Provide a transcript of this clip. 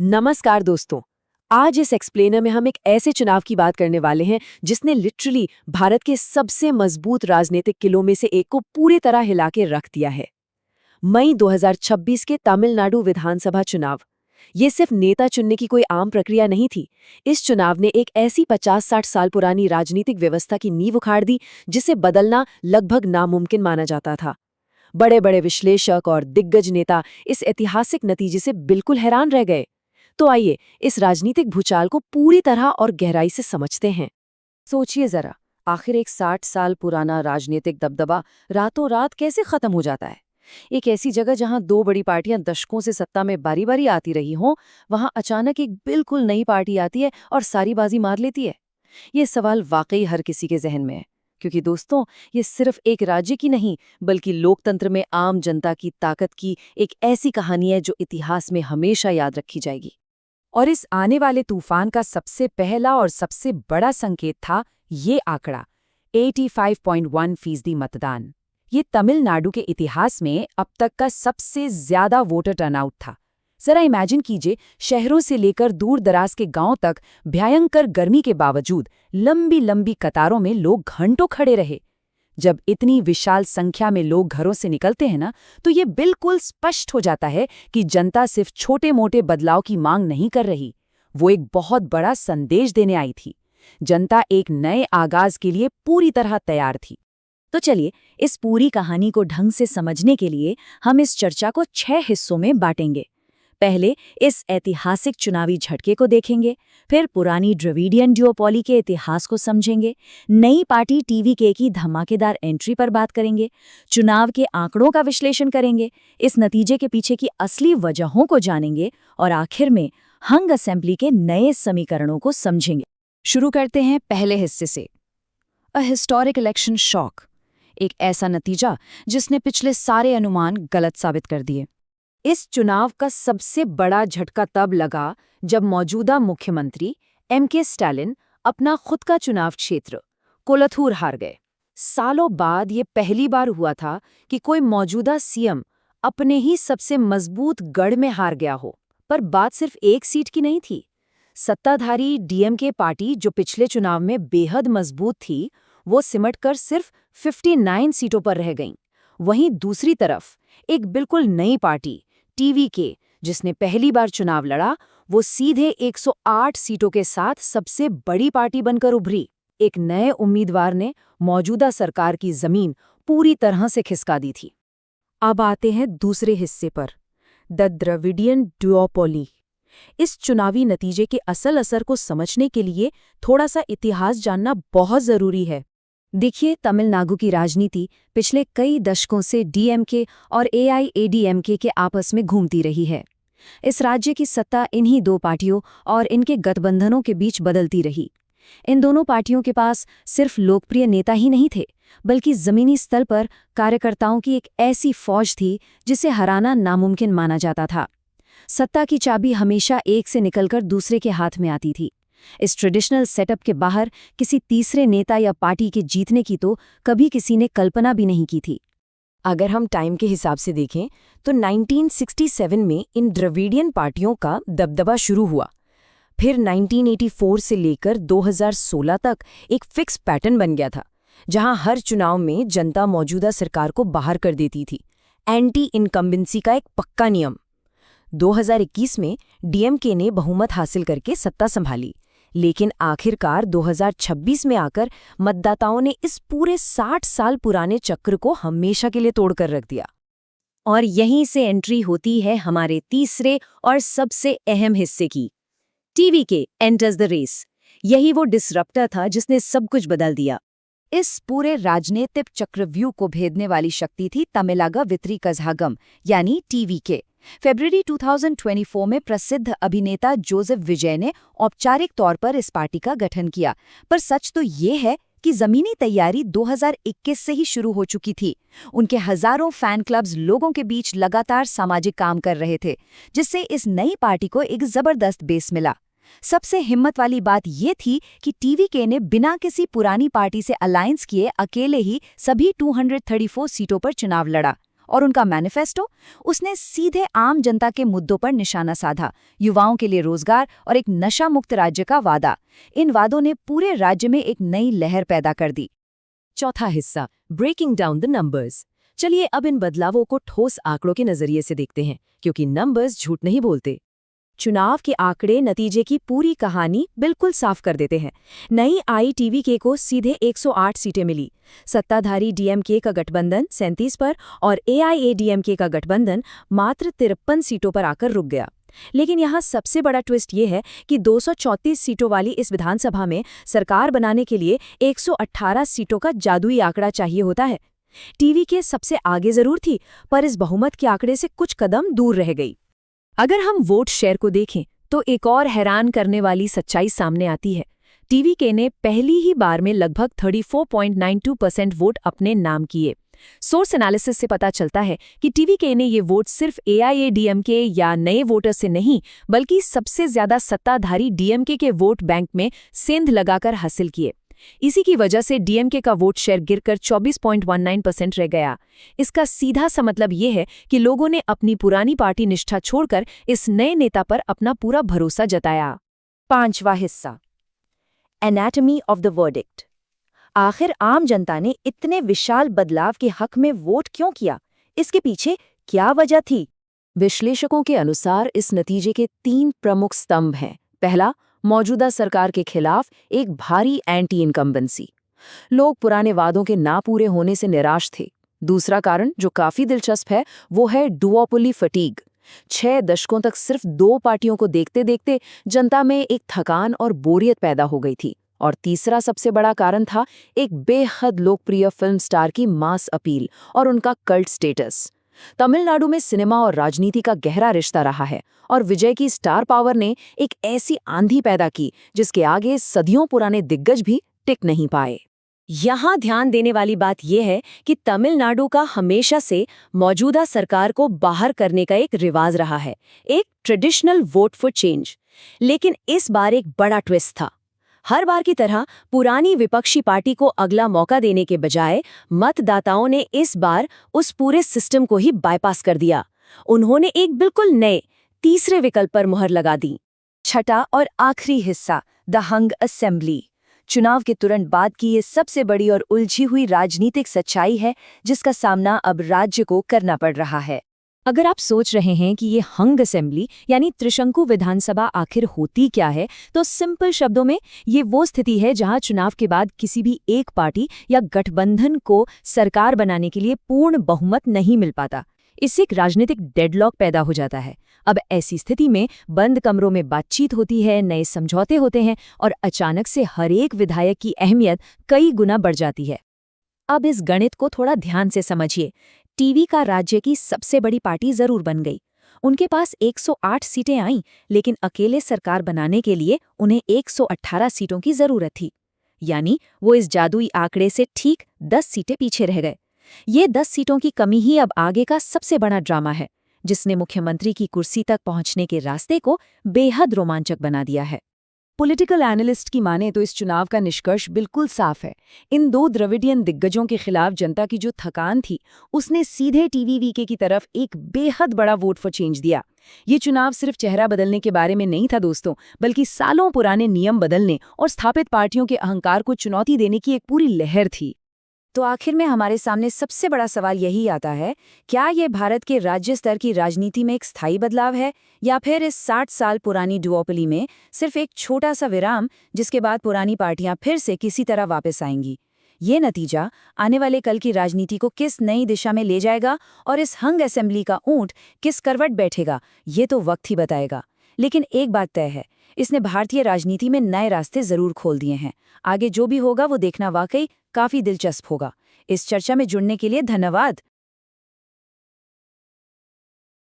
नमस्कार दोस्तों। आज इस एक्सप्लेनर में हम एक ऐसे चुनाव की बात करने वाले हैं जिसने लिटरली भारत के सबसे मजबूत राजनीतिक किलों में से एक को पूरी तरह हिला के रख दिया है। मई 2026 के तमिलनाडु विधानसभा चुनाव। ये सिर्फ नेता चुनने की कोई आम प्रक्रिया नहीं थी। इस चुनाव ने एक ऐसी 50-60 साल पुरानी राजनीतिक व्यवस्था की नींव उखाड़ दी जिसे बदलना लगभग नामुमकिन माना जाता था। बड़े बड़े विश्लेषक और दिग्गज नेता इस ऐतिहासिक नतीजे से बिल्कुल हैरान रह गए। तो आइए इस राजनीतिक भूचाल को पूरी तरह और गहराई से समझते हैं। सोचिए जरा, आखिर एक 60 साल पुराना राजनीतिक दबदबा रातों रात कैसे खत्म हो जाता है। एक ऐसी जगह जहां दो बड़ी पार्टियां दशकों से सत्ता में बारी बारी आती रही हों, वहां अचानक एक बिल्कुल नई पार्टी आती है और सारी बाजी मार लेती है। ये सवाल वाकई हर किसी के जहन में है, क्योंकि दोस्तों ये सिर्फ एक राज्य की नहीं बल्कि लोकतंत्र में आम जनता की ताकत की एक ऐसी कहानी है जो इतिहास में हमेशा याद रखी जाएगी। और इस आने वाले तूफान का सबसे पहला और सबसे बड़ा संकेत था ये आंकड़ा 85.1% मतदान। ये तमिलनाडु के इतिहास में अब तक का सबसे ज्यादा वोटर टर्नआउट था। जरा इमेजिन कीजिए, शहरों से लेकर दूर दराज के गांव तक भयंकर गर्मी के बावजूद लंबी लंबी कतारों में लोग घंटों खड़े रहे। जब इतनी विशाल संख्या में लोग घरों से निकलते हैं ना, तो ये बिल्कुल स्पष्ट हो जाता है कि जनता सिर्फ छोटे मोटे बदलाव की मांग नहीं कर रही, वो एक बहुत बड़ा संदेश देने आई थी। जनता एक नए आगाज के लिए पूरी तरह तैयार थी। तो चलिए, इस पूरी कहानी को ढंग से समझने के लिए हम इस चर्चा को 6 हिस्सों में बांटेंगे। पहले इस ऐतिहासिक चुनावी झटके को देखेंगे, फिर पुरानी द्रविडियन ड्यूओपोली के इतिहास को समझेंगे, नई पार्टी टीवीके की धमाकेदार एंट्री पर बात करेंगे, चुनाव के आंकड़ों का विश्लेषण करेंगे, इस नतीजे के पीछे की असली वजहों को जानेंगे और आखिर में हंग असेंबली के नए समीकरणों को समझेंगे। शुरू करते हैं पहले हिस्से से, अ हिस्टोरिक इलेक्शन शॉक। एक ऐसा नतीजा जिसने पिछले सारे अनुमान गलत साबित कर दिए। इस चुनाव का सबसे बड़ा झटका तब लगा जब मौजूदा मुख्यमंत्री एम.के. स्टालिन अपना खुद का चुनाव क्षेत्र कोलथूर हार गए। सालों बाद ये पहली बार हुआ था कि कोई मौजूदा सीएम अपने ही सबसे मजबूत गढ़ में हार गया हो। पर बात सिर्फ एक सीट की नहीं थी। सत्ताधारी डीएमके पार्टी, जो पिछले चुनाव में बेहद मजबूत थी, वो सिमटकर सिर्फ 59 सीटों पर रह गईं। वहीं दूसरी तरफ एक बिल्कुल नई पार्टी टीवीके, जिसने पहली बार चुनाव लड़ा, वो सीधे 108 सीटों के साथ सबसे बड़ी पार्टी बनकर उभरी। एक नए उम्मीदवार ने मौजूदा सरकार की जमीन पूरी तरह से खिसका दी थी। अब आते हैं दूसरे हिस्से पर, द द्रविडियन ड्यूओपोली। इस चुनावी नतीजे के असल असर को समझने के लिए थोड़ा सा इतिहास जानना बहुत जरूरी है। देखिए, तमिलनाडु की राजनीति पिछले कई दशकों से डीएमके और एआईएडीएमके के आपस में घूमती रही है। इस राज्य की सत्ता इन्हीं दो पार्टियों और इनके गठबंधनों के बीच बदलती रही। इन दोनों पार्टियों के पास सिर्फ लोकप्रिय नेता ही नहीं थे, बल्कि जमीनी स्तर पर कार्यकर्ताओं की एक ऐसी फौज थी जिसे हराना नामुमकिन माना जाता था। सत्ता की चाबी हमेशा एक से निकलकर दूसरे के हाथ में आती थी। इस ट्रेडिशनल सेटअप के बाहर किसी तीसरे नेता या पार्टी के जीतने की तो कभी किसी ने कल्पना भी नहीं की थी। अगर हम टाइम के हिसाब से देखें तो 1967 में इन द्रविडियन पार्टियों का दबदबा शुरू हुआ। फिर 1984 से लेकर 2016 तक एक फिक्स पैटर्न बन गया था, जहां हर चुनाव में जनता मौजूदा सरकार को बाहर कर देती थी। एंटी इनकम्बेंसी का एक पक्का नियम। 2021 में डीएमके ने बहुमत हासिल करके सत्ता संभाली, लेकिन आखिरकार 2026 में आकर मतदाताओं ने इस पूरे 60 साल पुराने चक्र को हमेशा के लिए तोड़कर रख दिया। और यहीं से एंट्री होती है हमारे तीसरे और सबसे अहम हिस्से की, टीवीके एंटर्स द रेस। यही वो डिसरप्टर था जिसने सब कुछ बदल दिया। इस पूरे राजनीतिक चक्रव्यूह को भेदने वाली शक्ति थी तमिलनाडु वित्री कझागम, यानी टीवीके। फरवरी 2024 में प्रसिद्ध अभिनेता जोसेफ विजय ने औपचारिक तौर पर इस पार्टी का गठन किया। पर सच तो ये है कि जमीनी तैयारी 2021 से ही शुरू हो चुकी थी। उनके हजारों फैन क्लब्स लोगों के बीच लगातार सामाजिक काम कर रहे थे, जिससे इस नई पार्टी को एक जबरदस्त बेस मिला। सबसे हिम्मत वाली बात ये थी कि टीवीके ने बिना किसी पुरानी पार्टी से अलायंस किए अकेले ही सभी 234 सीटों पर चुनाव लड़ा। और उनका मैनिफेस्टो, उसने सीधे आम जनता के मुद्दों पर निशाना साधा। युवाओं के लिए रोजगार और एक नशा मुक्त राज्य का वादा। इन वादों ने पूरे राज्य में एक नई लहर पैदा कर दी। चौथा हिस्सा, ब्रेकिंग डाउन द नंबर्स। चलिए अब इन बदलावों को ठोस आंकड़ों के नजरिए से देखते हैं, क्योंकि नंबर्स झूठ नहीं बोलते। चुनाव के आंकड़े नतीजे की पूरी कहानी बिल्कुल साफ कर देते हैं। नई ITVK को सीधे 108 सीटें मिली। सत्ताधारी DMK का गठबंधन 37 पर और AIADMK का गठबंधन मात्र 53 सीटों पर आकर रुक गया। लेकिन यहाँ सबसे बड़ा ट्विस्ट ये है कि 234 सीटों वाली इस विधानसभा में सरकार बनाने के लिए 118 सीटों का जादुई आंकड़ा चाहिए होता है। TVK सबसे आगे जरूर थी, पर इस बहुमत के आंकड़े से कुछ कदम दूर रह गई। अगर हम वोट शेयर को देखें तो एक और हैरान करने वाली सच्चाई सामने आती है। TVK ने पहली ही बार में लगभग 34.92% वोट अपने नाम किए। सोर्स एनालिसिस से पता चलता है कि TVK ने ये वोट सिर्फ AIADMK या नए वोटर से नहीं, बल्कि सबसे ज्यादा सत्ताधारी DMK के वोट बैंक में सेंध लगाकर हासिल किए। इसी की वजह से DMK का वोट शेयर गिरकर 24.19% रह गया। इसका सीधा सा मतलब ये है कि लोगों ने अपनी पुरानी पार्टी निष्ठा छोड़कर इस नए नेता पर अपना पूरा भरोसा जताया। पांचवा हिस्सा, एनाटॉमी ऑफ द वर्डिक्ट। आखिर आम जनता ने इतने विशाल बदलाव के हक में वोट क्यों किया? इसके पीछे क्या वजह थी? विश्लेषकों के अनुसार इस नतीजे के 3 प्रमुख स्तंभ हैं। पहला, मौजूदा सरकार के खिलाफ एक भारी एंटी इनकम्बेंसी। लोग पुराने वादों के ना पूरे होने से निराश थे। दूसरा कारण, जो काफी दिलचस्प है, वो है डुओपोली फटीग। 6 दशकों तक सिर्फ 2 पार्टियों को देखते देखते जनता में एक थकान और बोरियत पैदा हो गई थी। और तीसरा सबसे बड़ा कारण था एक बेहद लोकप्रिय फिल्म स्टार की मास अपील और उनका कल्ट स्टेटस। तमिलनाडु में सिनेमा और राजनीति का गहरा रिश्ता रहा है, और विजय की स्टार पावर ने एक ऐसी आंधी पैदा की जिसके आगे सदियों पुराने दिग्गज भी टिक नहीं पाए। यहाँ ध्यान देने वाली बात यह है कि तमिलनाडु का हमेशा से मौजूदा सरकार को बाहर करने का एक रिवाज रहा है, एक ट्रेडिशनल वोट फॉर चेंज। लेकिन इस बार एक बड़ा ट्विस्ट था। हर बार की तरह पुरानी विपक्षी पार्टी को अगला मौका देने के बजाय मतदाताओं ने इस बार उस पूरे सिस्टम को ही बाईपास कर दिया। उन्होंने एक बिल्कुल नए तीसरे विकल्प पर मुहर लगा दी। छठा और आखिरी हिस्सा, द हंग असेंबली। चुनाव के तुरंत बाद की ये सबसे बड़ी और उलझी हुई राजनीतिक सच्चाई है जिसका सामना अब राज्य को करना पड़ रहा है। अगर आप सोच रहे हैं कि ये हंग असेंबली यानी त्रिशंकु विधानसभा आखिर होती क्या है, तो सिंपल शब्दों में ये वो स्थिति है जहां चुनाव के बाद किसी भी एक पार्टी या गठबंधन को सरकार बनाने के लिए पूर्ण बहुमत नहीं मिल पाता। इससे एक राजनीतिक डेडलॉक पैदा हो जाता है। अब ऐसी स्थिति में बंद कमरों में बातचीत होती है, नए समझौते होते हैं और अचानक से हर एक विधायक की अहमियत कई गुना बढ़ जाती है। अब इस गणित को थोड़ा ध्यान से समझिए। टीवी का राज्य की सबसे बड़ी पार्टी जरूर बन गई। उनके पास 108 सीटें आईं, लेकिन अकेले सरकार बनाने के लिए उन्हें 118 सीटों की जरूरत थी। यानी वो इस जादुई आंकड़े से ठीक 10 सीटें पीछे रह गए। ये 10 सीटों की कमी ही अब आगे का सबसे बड़ा ड्रामा है, जिसने मुख्यमंत्री की कुर्सी तक पहुंचने के रास्ते को बेहद रोमांचक बना दिया है। पॉलिटिकल एनालिस्ट की माने तो इस चुनाव का निष्कर्ष बिल्कुल साफ है। इन 2 द्रविडियन दिग्गजों के खिलाफ जनता की जो थकान थी, उसने सीधे TVK की तरफ एक बेहद बड़ा वोट फॉर चेंज दिया। ये चुनाव सिर्फ चेहरा बदलने के बारे में नहीं था दोस्तों, बल्कि सालों पुराने नियम बदलने और स्थापित पार्टियों के अहंकार को चुनौती देने की एक पूरी लहर थी। तो आखिर में हमारे सामने सबसे बड़ा सवाल यही आता है, क्या ये भारत के राज्य स्तर की राजनीति में एक स्थायी बदलाव है, या फिर इस 60 साल पुरानी डुओपोली में सिर्फ एक छोटा सा विराम, जिसके बाद पुरानी पार्टियां फिर से किसी तरह वापस आएंगी? ये नतीजा आने वाले कल की राजनीति को किस नई दिशा में ले जाएगा और इस हंग असेंबली का ऊंट किस करवट बैठेगा, ये तो वक्त ही बताएगा। लेकिन एक बात तय है, इसने भारतीय राजनीति में नए रास्ते जरूर खोल दिए हैं। आगे जो भी होगा वो देखना वाकई काफी दिलचस्प होगा। इस चर्चा में जुड़ने के लिए धन्यवाद।